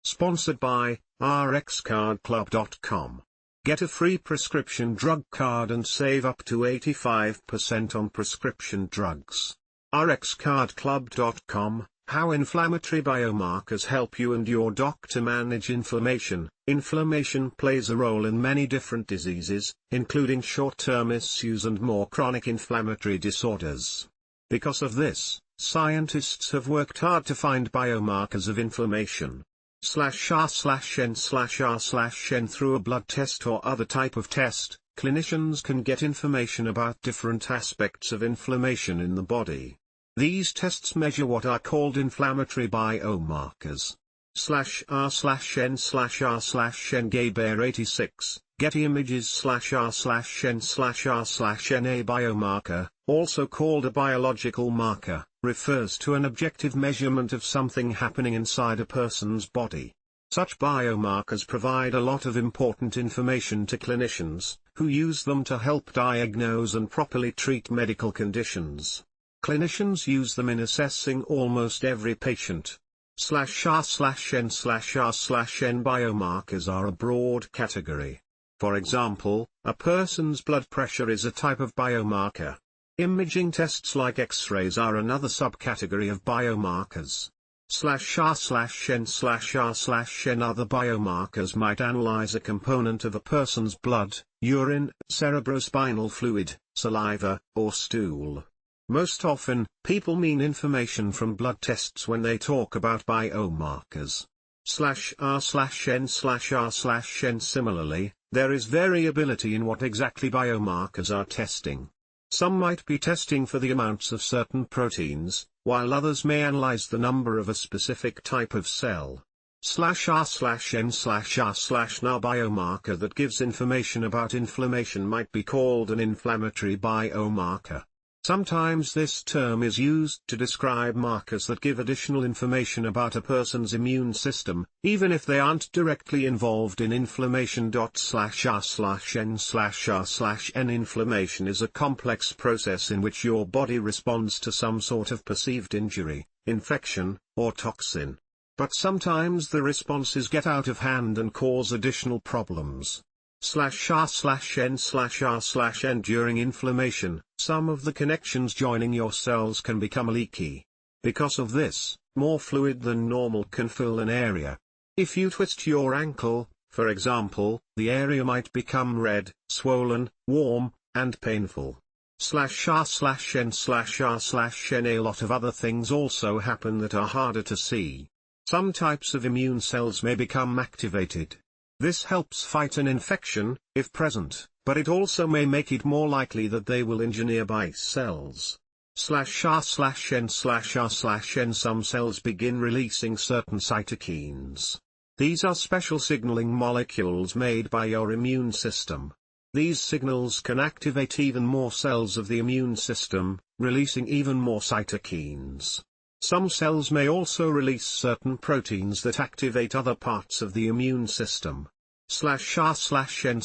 Sponsored by rxcardclub.com. Get a free prescription drug card and save up to 85% on prescription drugs. rxcardclub.com. How inflammatory biomarkers help you and your doctor manage inflammation. Inflammation plays a role in many different diseases, including short-term issues and more chronic inflammatory disorders. Because of this, scientists have worked hard to find biomarkers of inflammation. /r/n/r/n through a blood test or other type of test, clinicians can get information about different aspects of inflammation in the body. These tests measure what are called inflammatory biomarkers. /r/n/r/nGeber 86, Getty Imagesrnrn A biomarker, also called a biological marker, refers to an objective measurement of something happening inside a person's body. Such biomarkers provide a lot of important information to clinicians, who use them to help diagnose and properly treat medical conditions. Clinicians use them in assessing almost every patient. /r/n/r/n biomarkers are a broad category. For example, a person's blood pressure is a type of biomarker. Imaging tests like X-rays are another subcategory of biomarkers. /r/n/r/n other biomarkers might analyze a component of a person's blood, urine, cerebrospinal fluid, saliva, or stool. Most often, people mean information from blood tests when they talk about biomarkers. /r/n/r/n Similarly, there is variability in what exactly biomarkers are testing. Some might be testing for the amounts of certain proteins, while others may analyze the number of a specific type of cell. /r/n/r/n biomarker that gives information about inflammation might be called an inflammatory biomarker. Sometimes this term is used to describe markers that give additional information about a person's immune system, even if they aren't directly involved in inflammation. /r/n/r/n Inflammation is a complex process in which your body responds to some sort of perceived injury, infection, or toxin. But sometimes the responses get out of hand and cause additional problems. /r/n/r/n During inflammation, some of the connections joining your cells can become leaky. Because of this, more fluid than normal can fill an area. If you twist your ankle, for example, the area might become red, swollen, warm, and painful. /r/n/r/n A lot of other things also happen that are harder to see. Some types of immune cells may become activated. This helps fight an infection, if present, but it also may make it more likely that they will injure nearby cells. /r/n/r/n Some cells begin releasing certain cytokines. These are special signaling molecules made by your immune system. These signals can activate even more cells of the immune system, releasing even more cytokines. Some cells may also release certain proteins that activate other parts of the immune system. /r/n/r/n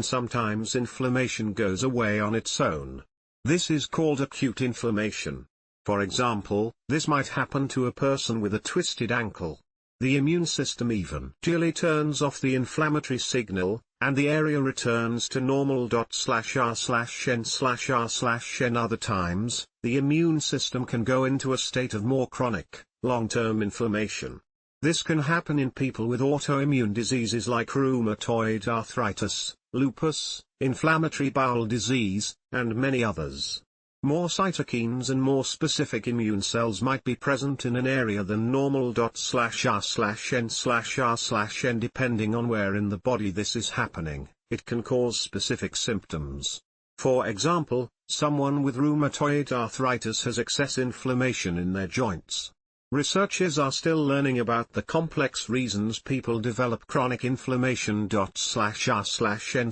Sometimes inflammation goes away on its own. This is called acute inflammation. For example, this might happen to a person with a twisted ankle. The immune system eventually turns off the inflammatory signal, and the area returns to normal. /r/n/r/n Other times, the immune system can go into a state of more chronic, long-term inflammation. This can happen in people with autoimmune diseases like rheumatoid arthritis, lupus, inflammatory bowel disease, and many others. More cytokines and more specific immune cells might be present in an area than normal. /r/n/r/n Depending on where in the body this is happening, it can cause specific symptoms. For example, someone with rheumatoid arthritis has excess inflammation in their joints. Researchers are still learning about the complex reasons people develop chronic inflammation. /r/n/r/n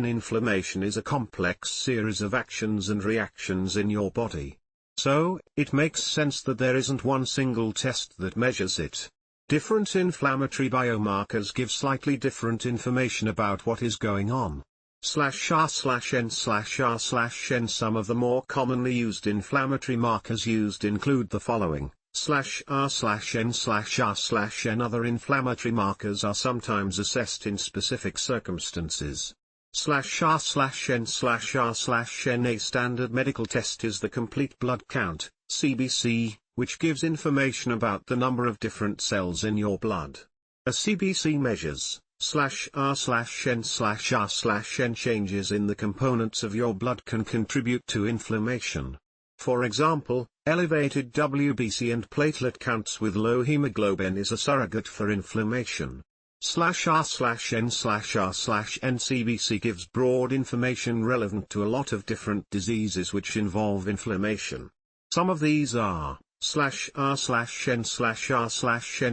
Inflammation is a complex series of actions and reactions in your body. So, it makes sense that there isn't one single test that measures it. Different inflammatory biomarkers give slightly different information about what is going on. /r/n/r/n Some of the more commonly used inflammatory markers used include the following: /r/n/r/n. Other inflammatory markers are sometimes assessed in specific circumstances. /r/n/r/n. A standard medical test is the complete blood count, CBC, which gives information about the number of different cells in your blood. A CBC measures /r/n/r/n. Changes in the components of your blood can contribute to inflammation. For example, elevated WBC and platelet counts with low hemoglobin is a surrogate for inflammation. /r/n/r/n. CBC gives broad information relevant to a lot of different diseases which involve inflammation. Some of these are /r/n/r/n.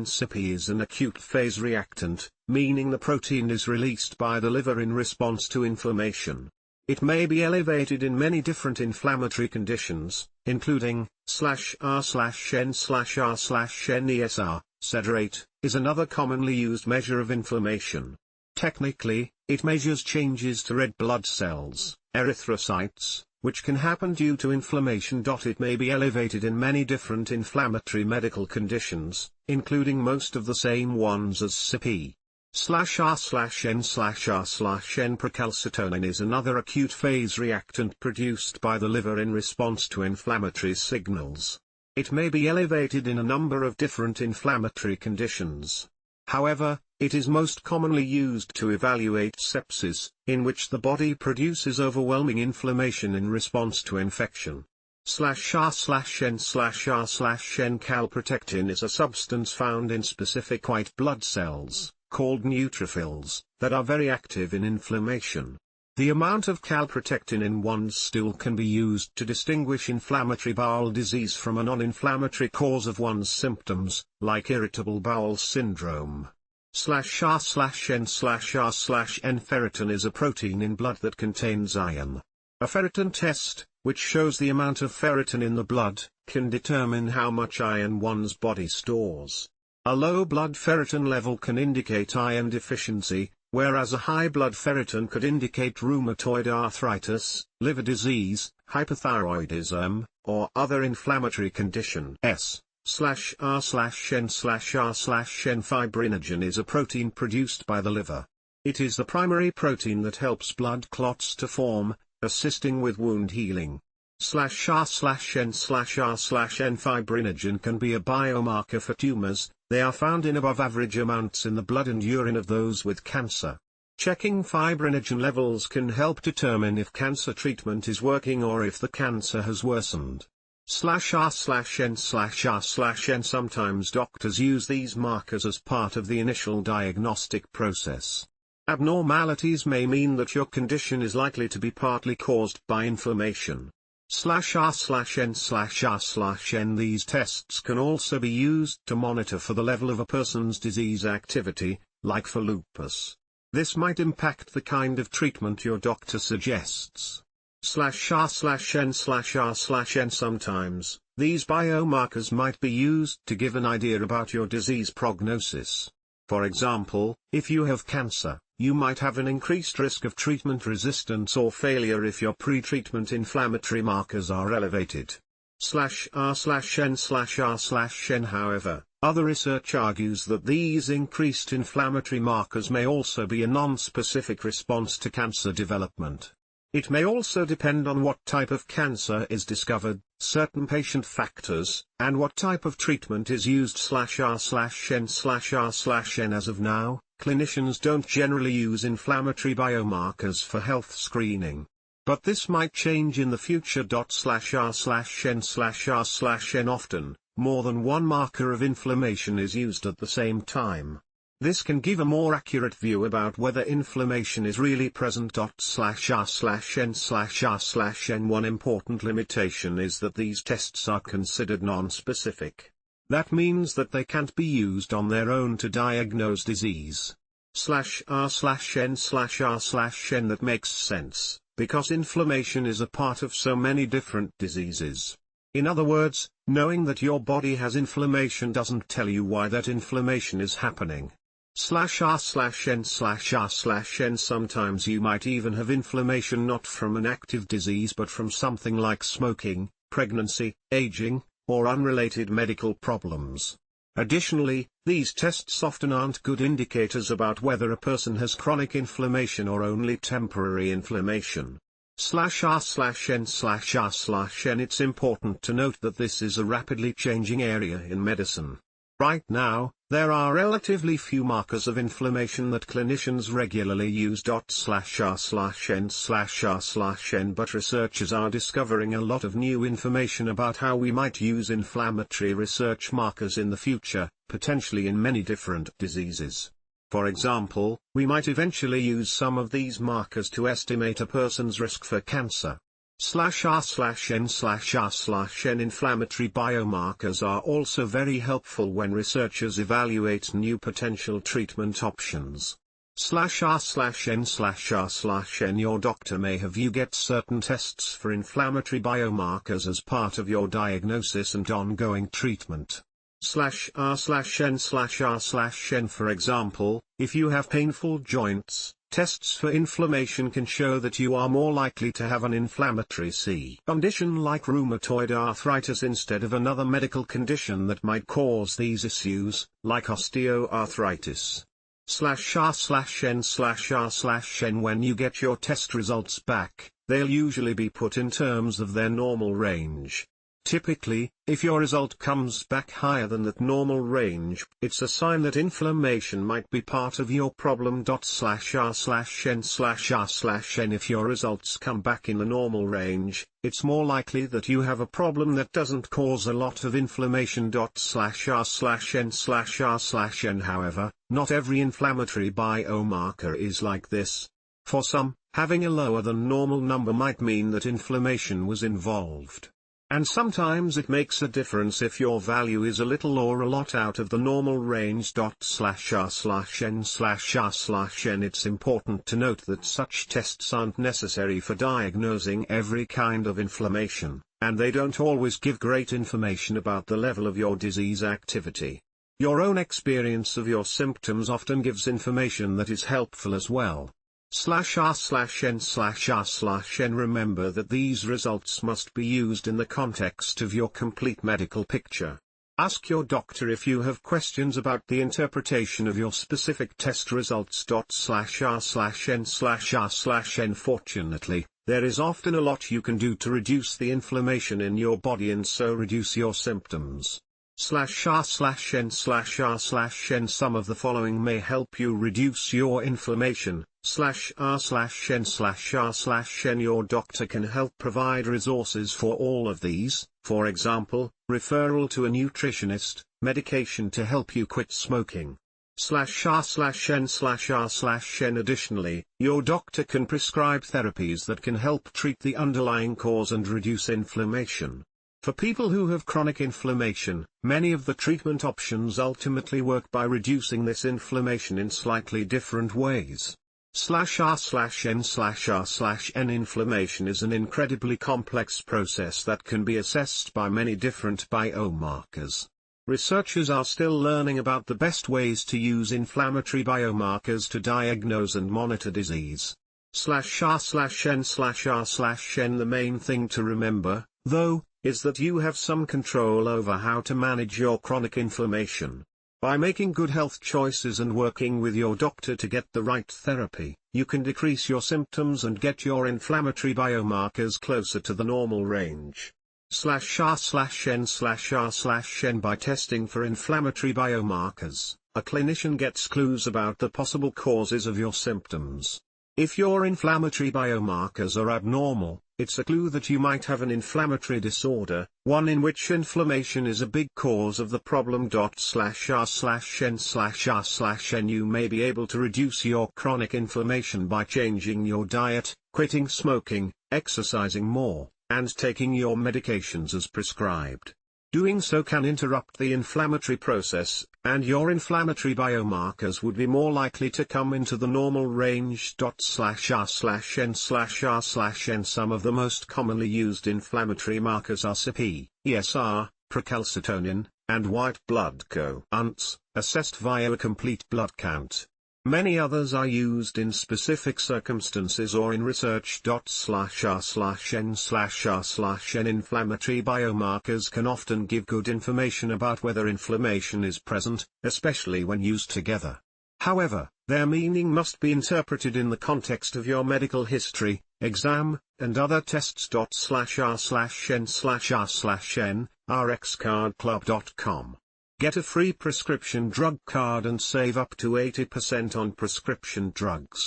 CP is an acute phase reactant, meaning the protein is released by the liver in response to inflammation. It may be elevated in many different inflammatory conditions, including /r/n/r/n. ESR, sed-rate, is another commonly used measure of inflammation. Technically, it measures changes to red blood cells, erythrocytes, which can happen due to inflammation. It may be elevated in many different inflammatory medical conditions, including most of the same ones as CP. /r/n/r/n. Procalcitonin is another acute phase reactant produced by the liver in response to inflammatory signals. It may be elevated in a number of different inflammatory conditions. However, it is most commonly used to evaluate sepsis, in which the body produces overwhelming inflammation in response to infection. /r/n/r/n. Calprotectin is a substance found in specific white blood cells, called neutrophils, that are very active in inflammation. The amount of calprotectin in one's stool can be used to distinguish inflammatory bowel disease from a non-inflammatory cause of one's symptoms, like irritable bowel syndrome. /r/n/r/n. Ferritin is a protein in blood that contains iron. A ferritin test, which shows the amount of ferritin in the blood, can determine how much iron one's body stores. A low blood ferritin level can indicate iron deficiency, whereas a high blood ferritin could indicate rheumatoid arthritis, liver disease, hypothyroidism, or other inflammatory condition. /r/n/r/n. Fibrinogen is a protein produced by the liver. It is the primary protein that helps blood clots to form, assisting with wound healing. /r/n/r/n. Fibrinogen can be a biomarker for tumors. They are found in above-average amounts in the blood and urine of those with cancer. Checking fibrinogen levels can help determine if cancer treatment is working or if the cancer has worsened. /r/n/r/n. Sometimes doctors use these markers as part of the initial diagnostic process. Abnormalities may mean that your condition is likely to be partly caused by inflammation. /r/n/r/n. These tests can also be used to monitor for the level of a person's disease activity, like for lupus. This might impact the kind of treatment your doctor suggests. /r/n/r/n. Sometimes, these biomarkers might be used to give an idea about your disease prognosis. For example, if you have cancer, you might have an increased risk of treatment resistance or failure if your pre-treatment inflammatory markers are elevated. /r/n/r/n. However, other research argues that these increased inflammatory markers may also be a non-specific response to cancer development. It may also depend on what type of cancer is discovered, certain patient factors, and what type of treatment is used. /r/n/r/n. As of now, clinicians don't generally use inflammatory biomarkers for health screening. But this might change in the future. /r/n/r/n. Often, more than one marker of inflammation is used at the same time. This can give a more accurate view about whether inflammation is really present. /r/n/r/n. One important limitation is that these tests are considered non-specific. That means that they can't be used on their own to diagnose disease. /r/n/r/n. That makes sense, because inflammation is a part of so many different diseases. In other words, knowing that your body has inflammation doesn't tell you why that inflammation is happening. /r/n/r/n. Sometimes you might even have inflammation not from an active disease but from something like smoking, pregnancy, aging, or unrelated medical problems. Additionally, these tests often aren't good indicators about whether a person has chronic inflammation or only temporary inflammation. /r/n/r/n It's important to note that this is a rapidly changing area in medicine. Right now, there are relatively few markers of inflammation that clinicians regularly use. /r/n/r/n But researchers are discovering a lot of new information about how we might use inflammatory research markers in the future, potentially in many different diseases. For example, we might eventually use some of these markers to estimate a person's risk for cancer. /r/n/r/n Inflammatory biomarkers are also very helpful when researchers evaluate new potential treatment options. /r/n/r/n Your doctor may have you get certain tests for inflammatory biomarkers as part of your diagnosis and ongoing treatment. /r/n/r/n For example, if you have painful joints, tests for inflammation can show that you are more likely to have an inflammatory condition like rheumatoid arthritis instead of another medical condition that might cause these issues, like osteoarthritis. /r/n/r/n When you get your test results back, they'll usually be put in terms of their normal range. Typically, if your result comes back higher than that normal range, it's a sign that inflammation might be part of your problem. /r/n/r/n If your results come back in the normal range, it's more likely that you have a problem that doesn't cause a lot of inflammation. /r/n/r/n However, not every inflammatory biomarker is like this. For some, having a lower than normal number might mean that inflammation was involved. And sometimes it makes a difference if your value is a little or a lot out of the normal range. /r/n/r/n It's important to note that such tests aren't necessary for diagnosing every kind of inflammation, and they don't always give great information about the level of your disease activity. Your own experience of your symptoms often gives information that is helpful as well. /r/n/r/n Remember that these results must be used in the context of your complete medical picture. Ask your doctor if you have questions about the interpretation of your specific test results. /r/n/r/n Fortunately, there is often a lot you can do to reduce the inflammation in your body and so reduce your symptoms. /r/n/r/n Some of the following may help you reduce your inflammation. /r/n/r/n Your doctor can help provide resources for all of these, for example, referral to a nutritionist, medication to help you quit smoking. /r/n/r/n Additionally, your doctor can prescribe therapies that can help treat the underlying cause and reduce inflammation. For people who have chronic inflammation, many of the treatment options ultimately work by reducing this inflammation in slightly different ways. /r/n/r/n Inflammation is an incredibly complex process that can be assessed by many different biomarkers. Researchers are still learning about the best ways to use inflammatory biomarkers to diagnose and monitor disease. /r/n/r/n The main thing to remember, though, is that you have some control over how to manage your chronic inflammation. By making good health choices and working with your doctor to get the right therapy, you can decrease your symptoms and get your inflammatory biomarkers closer to the normal range. /r/n/r/n By testing for inflammatory biomarkers, a clinician gets clues about the possible causes of your symptoms. If your inflammatory biomarkers are abnormal, it's a clue that you might have an inflammatory disorder, one in which inflammation is a big cause of the problem. /r/n/r/n You may be able to reduce your chronic inflammation by changing your diet, quitting smoking, exercising more, and taking your medications as prescribed. Doing so can interrupt the inflammatory process, and your inflammatory biomarkers would be more likely to come into the normal range. /r/n/r/n Some of the most commonly used inflammatory markers are CP, ESR, procalcitonin, and white blood counts, assessed via a complete blood count. Many others are used in specific circumstances or in research.r/n/r/n. Inflammatory biomarkers can often give good information about whether inflammation is present, especially when used together. However, their meaning must be interpreted in the context of your medical history, exam, and other tests. /n/r/n, rxcardclub.com. Get a free prescription drug card and save up to 80% on prescription drugs.